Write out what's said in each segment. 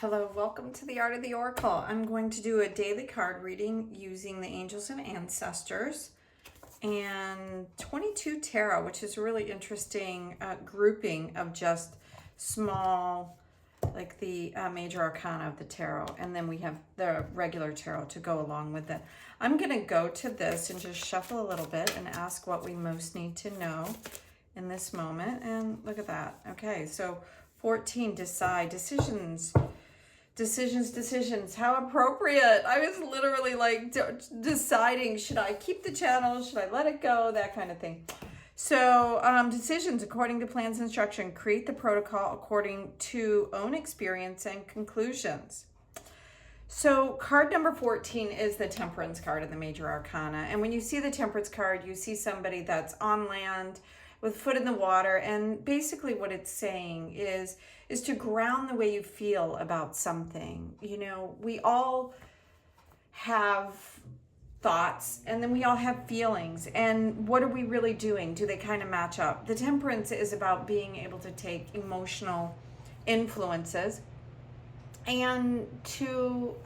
Hello, welcome to the Art of the Oracle. I'm going to do a daily card reading using the angels and ancestors and 22 tarot, which is a really interesting grouping of just small, like the major arcana of the tarot. And then we have the regular tarot to go along with it. I'm going to go to this and just shuffle a little bit and ask what we most need to know in this moment. And look at that. Okay, so 14, decide, decisions, how appropriate. I was literally like deciding, should I keep the channel, should I let it go, that kind of thing. So decisions according to plans and instruction, create the protocol according to own experience and conclusions. So card number 14 is the Temperance card in the major arcana. And when you see the Temperance card, you see somebody that's on land with foot in the water, and basically what it's saying is to ground the way you feel about something. You know, we all have thoughts, and then we all have feelings, and what are we really doing? Do they kind of match up? The Temperance is about being able to take emotional influences and to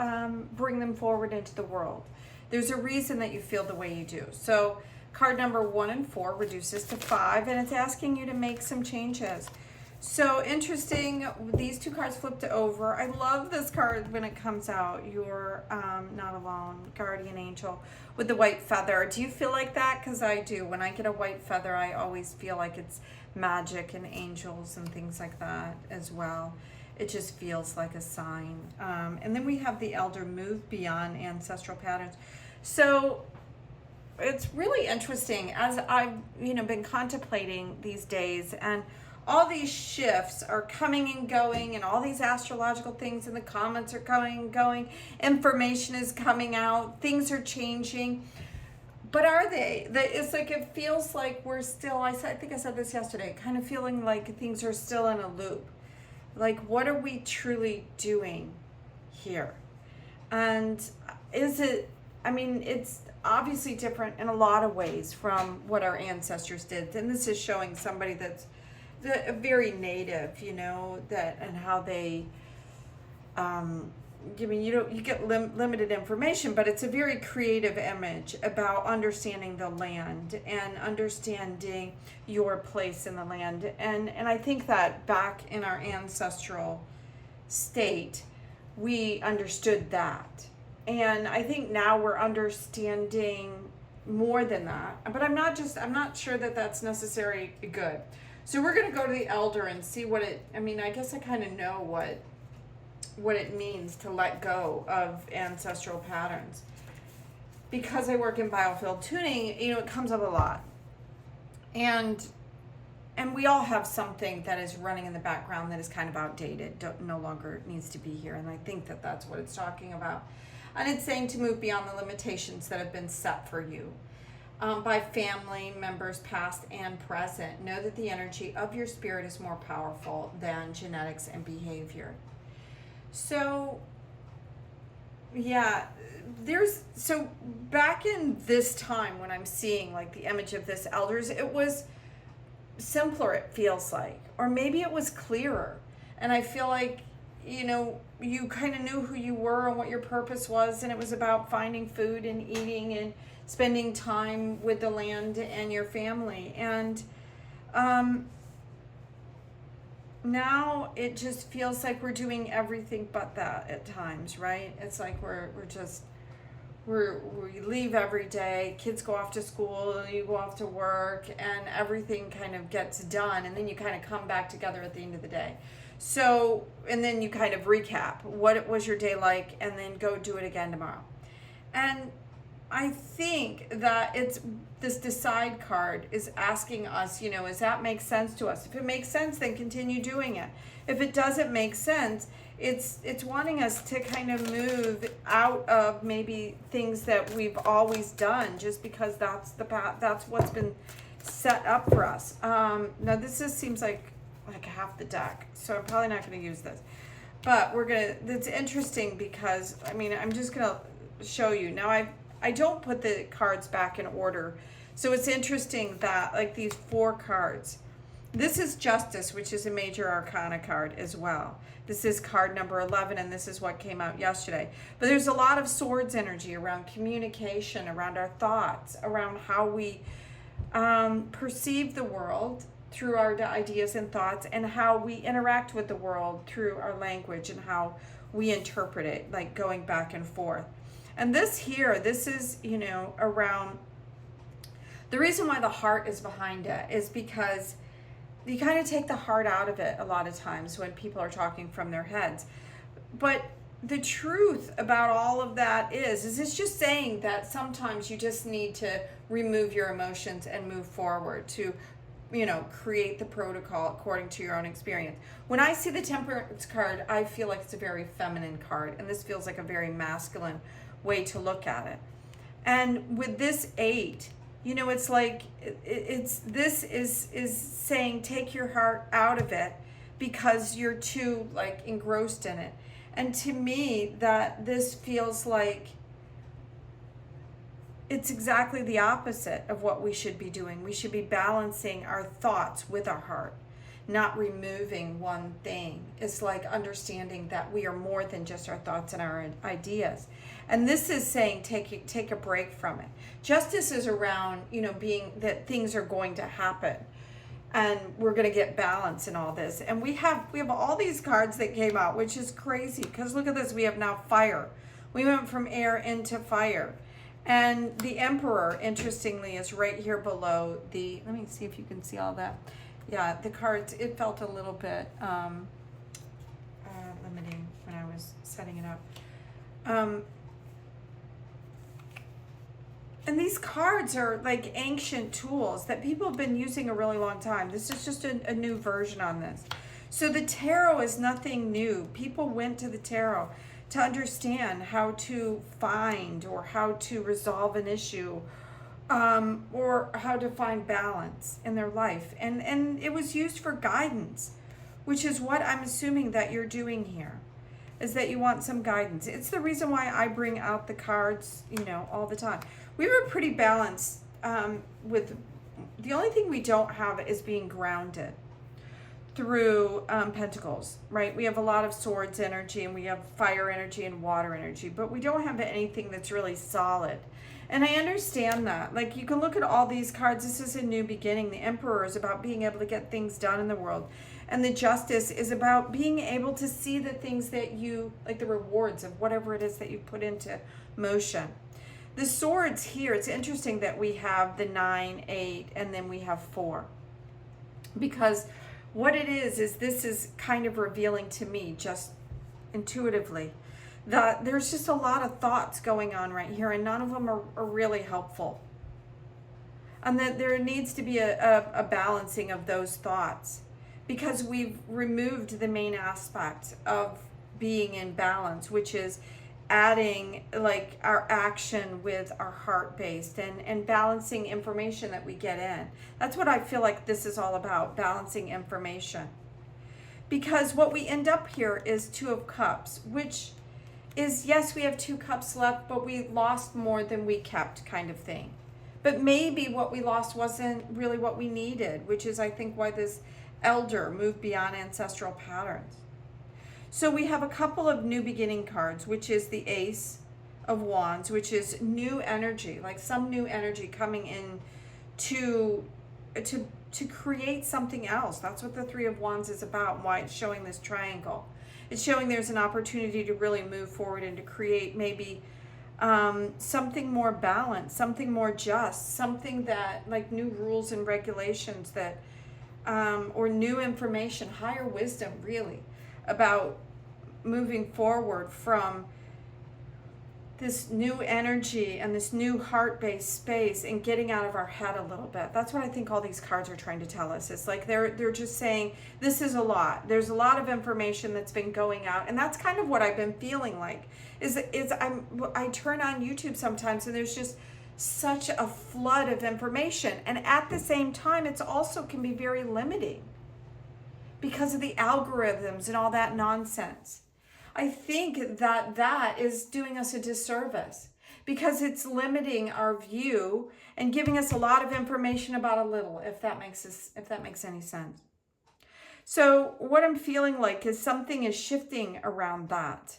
bring them forward into the world. There's a reason that you feel the way you do. So card number 1 and 4 reduces to 5, and it's asking you to make some changes. So interesting, these two cards flipped over. I love this card when it comes out. You're not alone, guardian angel with the white feather. Do you feel like that? Because I do. When I get a white feather, I always feel like it's magic and angels and things like that as well. It just feels like a sign. And then we have the elder, move beyond ancestral patterns. So it's really interesting as I've been contemplating these days, and all these shifts are coming and going, and all these astrological things in the comments are coming and going, information is coming out, things are changing. But are they? It's like, it feels like we're still, I think I said this yesterday, kind of feeling like things are still in a loop. Like, what are we truly doing here? And is it, it's obviously different in a lot of ways from what our ancestors did. And this is showing somebody that's very native, that, and how they, you get limited information, but it's a very creative image about understanding the land and understanding your place in the land. And I think that back in our ancestral state, we understood that. And I think now we're understanding more than that. But I'm not sure that that's necessarily good. So we're going to go to the elder and see what it, I guess I kind of know what it means to let go of ancestral patterns. Because I work in biofield tuning, it comes up a lot. And we all have something that is running in the background that is kind of outdated, no longer needs to be here. And I think that that's what it's talking about. And it's saying to move beyond the limitations that have been set for you by family members past and present. Know that the energy of your spirit is more powerful than genetics and behavior. So, yeah, so back in this time when I'm seeing like the image of this elders, it was simpler, it feels like, or maybe it was clearer. And I feel like, you kind of knew who you were and what your purpose was, and it was about finding food and eating and spending time with the land and your family. And now it just feels like we're doing everything but that at times, right? It's like we leave every day, kids go off to school, you go off to work, and everything kind of gets done, and then you kind of come back together at the end of the day. So, and then you kind of recap what was your day like, and then go do it again tomorrow. And I think that it's this decide card is asking us, does that make sense to us? If it makes sense, then continue doing it. If it doesn't make sense, it's wanting us to kind of move out of maybe things that we've always done just because that's the path, that's what's been set up for us. Now this just seems like half the deck, so I'm probably not going to use this, but it's interesting because I'm just going to show you. Now I don't put the cards back in order, so it's interesting that like these 4 cards This is Justice, which is a major arcana card as well. This is card number 11, and this is what came out yesterday. But there's a lot of swords energy around communication, around our thoughts, around how we perceive the world through our ideas and thoughts, and how we interact with the world through our language and how we interpret it, like going back and forth. And this here, this is, you know, around, the reason why the heart is behind it is because you kind of take the heart out of it a lot of times when people are talking from their heads. But the truth about all of that is it's just saying that sometimes you just need to remove your emotions and move forward to, you know, create the protocol according to your own experience. When I see the Temperance card, I feel like it's a very feminine card, and this feels like a very masculine way to look at it. And with this 8, you know, it's like this is saying take your heart out of it because you're too like engrossed in it. And to me, that this feels like it's exactly the opposite of what we should be doing. We should be balancing our thoughts with our heart, not removing one thing. It's like understanding that we are more than just our thoughts and our ideas. And this is saying take a break from it. Justice is around, you know, being that things are going to happen and we're going to get balance in all this. And we have all these cards that came out, which is crazy because look at this. We have now fire. We went from air into fire. And the Emperor, interestingly, is right here below the, let me see if you can see all that. Yeah, the cards, it felt a little bit limiting when I was setting it up. And these cards are like ancient tools that people have been using a really long time. This is just a new version on this. So the tarot is nothing new. People went to the tarot to understand how to find or how to resolve an issue or how to find balance in their life. And it was used for guidance, which is what I'm assuming that you're doing here, is that you want some guidance. It's the reason why I bring out the cards, you know, all the time. We were pretty balanced with, the only thing we don't have is being grounded through Pentacles, right? We have a lot of swords energy and we have fire energy and water energy, but we don't have anything that's really solid. And I understand that. Like, you can look at all these cards. This is a new beginning. The Emperor is about being able to get things done in the world. And the Justice is about being able to see the things that you, like the rewards of whatever it is that you put into motion. The Swords here, it's interesting that we have the 9, 8, and then we have 4. Because what it is this is kind of revealing to me just intuitively that there's just a lot of thoughts going on right here, and none of them are really helpful. And that there needs to be a balancing of those thoughts, because we've removed the main aspect of being in balance, which is adding like our action with our heart based and balancing information that we get in. That's what I feel like this is all about, balancing information. Because what we end up here is 2 of Cups, which is, yes, we have 2 cups left, but we lost more than we kept, kind of thing. But maybe what we lost wasn't really what we needed, which is, I think, why this Elder moved beyond ancestral patterns. So we have a couple of new beginning cards, which is the Ace of Wands, which is new energy, like some new energy coming in to create something else. That's what the 3 of Wands is about, and why it's showing this triangle. It's showing there's an opportunity to really move forward and to create maybe something more balanced, something more just, something that, like new rules and regulations that, or new information, higher wisdom, really, about moving forward from this new energy and this new heart-based space and getting out of our head a little bit. That's what I think all these cards are trying to tell us. It's like they're just saying this is a lot. There's a lot of information that's been going out, and that's kind of what I've been feeling like. I turn on YouTube sometimes and there's just such a flood of information, and at the same time it's also can be very limiting because of the algorithms and all that nonsense. I think that is doing us a disservice, because it's limiting our view and giving us a lot of information about a little, if that makes any sense. So what I'm feeling like is something is shifting around that.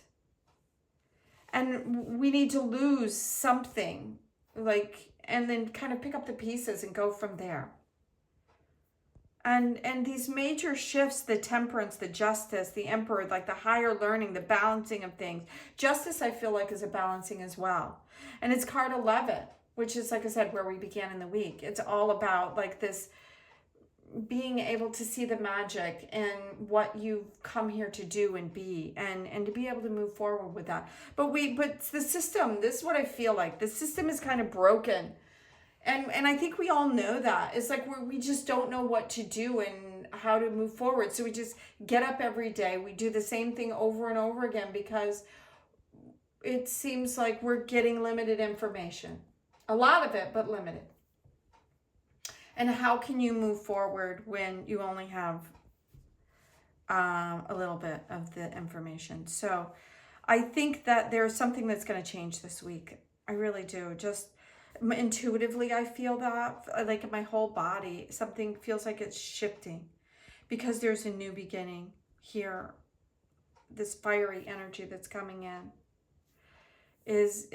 And we need to lose something, like, and then kind of pick up the pieces and go from there. And these major shifts, the temperance, the justice, the emperor, like the higher learning, the balancing of things. Justice, I feel like, is a balancing as well. And it's card 11, which is, like I said, where we began in the week. It's all about like this being able to see the magic in what you've come here to do and be, and to be able to move forward with that. But the system, this is what I feel like. The system is kind of broken. And I think we all know that. It's like we just don't know what to do and how to move forward. So we just get up every day. We do the same thing over and over again because it seems like we're getting limited information. A lot of it, but limited. And how can you move forward when you only have a little bit of the information? So I think that there's something that's going to change this week. I really do. Just intuitively, I feel that, like in my whole body, something feels like it's shifting because there's a new beginning here. This fiery energy that's coming in is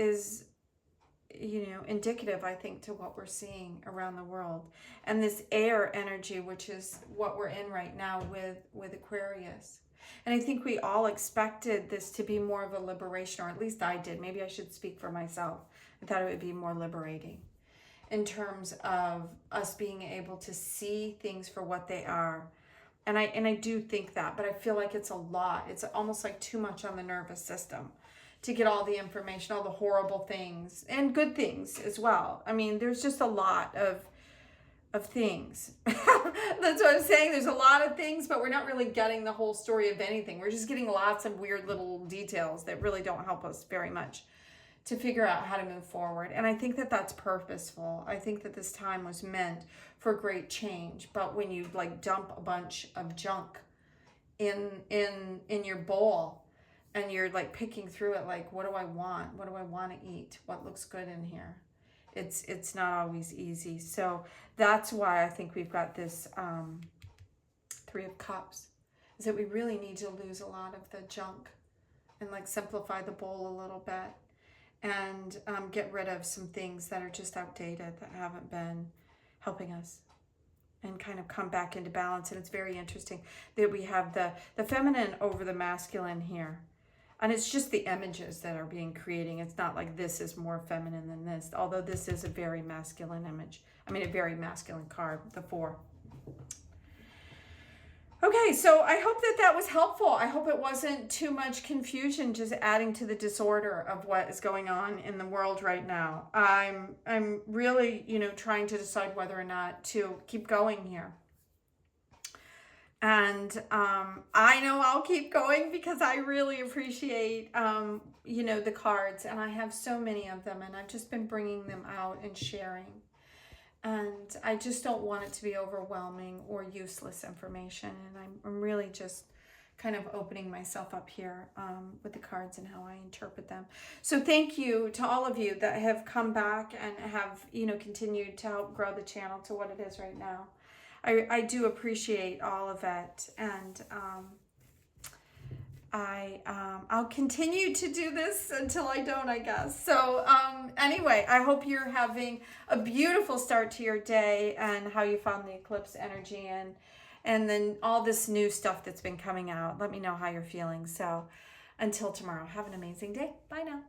indicative, I think, to what we're seeing around the world. And this air energy, which is what we're in right now with Aquarius. And I think we all expected this to be more of a liberation, or at least I did. Maybe I should speak for myself. I thought it would be more liberating in terms of us being able to see things for what they are. And I do think that, but I feel like it's a lot. It's almost like too much on the nervous system to get all the information, all the horrible things and good things as well. I mean, there's just a lot of things. That's what I'm saying. There's a lot of things, but we're not really getting the whole story of anything. We're just getting lots of weird little details that really don't help us very much to figure out how to move forward. And I think that that's purposeful. I think that this time was meant for great change. But when you like dump a bunch of junk in your bowl and you're like picking through it, like, what do I want? What do I want to eat? What looks good in here? It's not always easy. So that's why I think we've got this 3 of Cups, is that we really need to lose a lot of the junk and like simplify the bowl a little bit. And get rid of some things that are just outdated, that haven't been helping us, and kind of come back into balance. And it's very interesting that we have the feminine over the masculine here. And it's just the images that are being creating. It's not like this is more feminine than this, although this is a very masculine image. I mean, a very masculine card, the 4. Okay, so I hope that was helpful. I hope it wasn't too much confusion, just adding to the disorder of what is going on in the world right now. I'm really, trying to decide whether or not to keep going here. And I know I'll keep going because I really appreciate, the cards. And I have so many of them, and I've just been bringing them out and sharing. And I just don't want it to be overwhelming or useless information. And I'm really just kind of opening myself up here with the cards and how I interpret them. So thank you to all of you that have come back and have, continued to help grow the channel to what it is right now. I do appreciate all of it. And I'll continue to do this until I don't, I guess. So anyway, I hope you're having a beautiful start to your day, and how you found the eclipse energy and then all this new stuff that's been coming out. Let me know how you're feeling. So until tomorrow, have an amazing day. Bye now.